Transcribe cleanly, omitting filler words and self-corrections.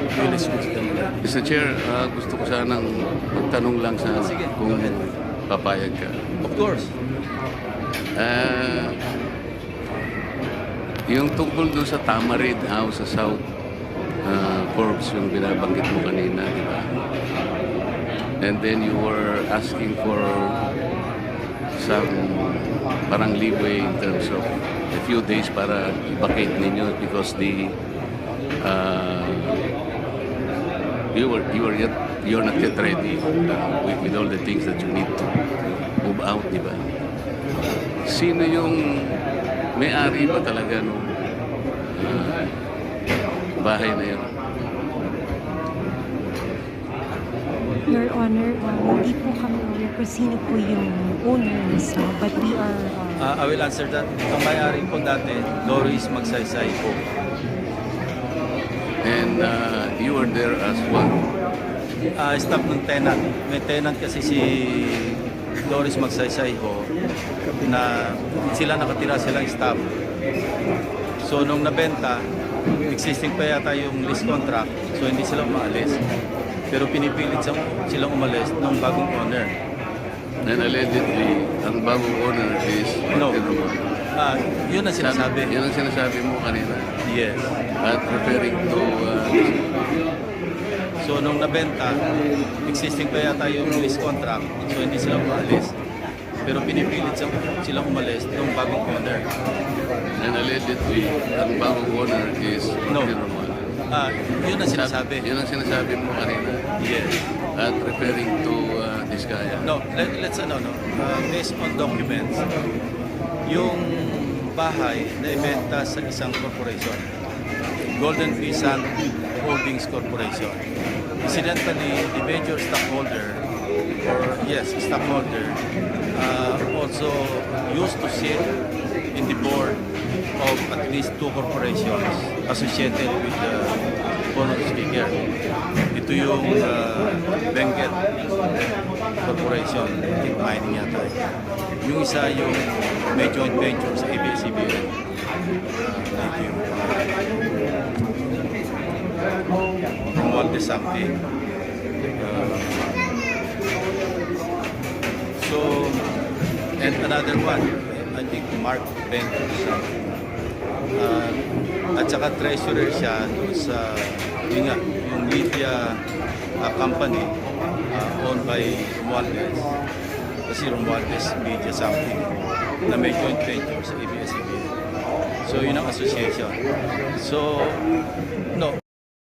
Mr. Chair, gusto ko sanang magtanong lang sa kung papayag ka. Of course. Yung tungkol doon sa Tamarid House sa South Forbes, yung binabanggit mo kanina, di ba? And then you were asking for some parang leeway in terms of a few days para i-vacate ninyo because you're not yet ready with all the things that you need to move out, di ba? Sino yung may-ari ba talaga nung bahay na yun? Your Honor, hindi po kami aware kung sino po yung owner mismo, but we are... I will answer that. Ang may-ari po dati, Doris Magsaysay po. And you were there as well? Staff ng tenant. May tenant kasi si Doris Magsaysay po na sila nakatira silang staff. So nung nabenta, existing pa yata yung lease contract, so hindi sila umaalis. Pero pinipilit silang umalis ng bagong owner. And allegedly, ang bagong owner is No. Martin Romualdez. Yun ang sinasabi. Yan ang sinasabi mo kanina. Yes. At referring to... So nung nabenta, existing pa yata yung lease contract, so hindi sila umalis. Pero pinipilit silang umalis ng bagong owner. and allegedly, ang bagong owner is No. Martin Romualdez. Yun ang sinasabi. Yan ang sinasabi mo kanina. Yes. At referring to this guy. No, let's based on documents, yung bahay na ibenta sa isang corporation, Golden Pisan Holdings Corporation. Incidentally, the major stockholder, also used to sit in the board of at least two corporations associated with the former speaker. Ito yung Benguet Corporation, in mining yata. Yung isa yung may joint venture sa ABS-CBN. Romualdez something. So, and another one, I think Mark Benguet. At saka treasurer siya doon sa yung media company owned by Romualdez. Kasi Romualdez Media something na may joint venture sa ABS-CBN. So, yun ang association. So, no,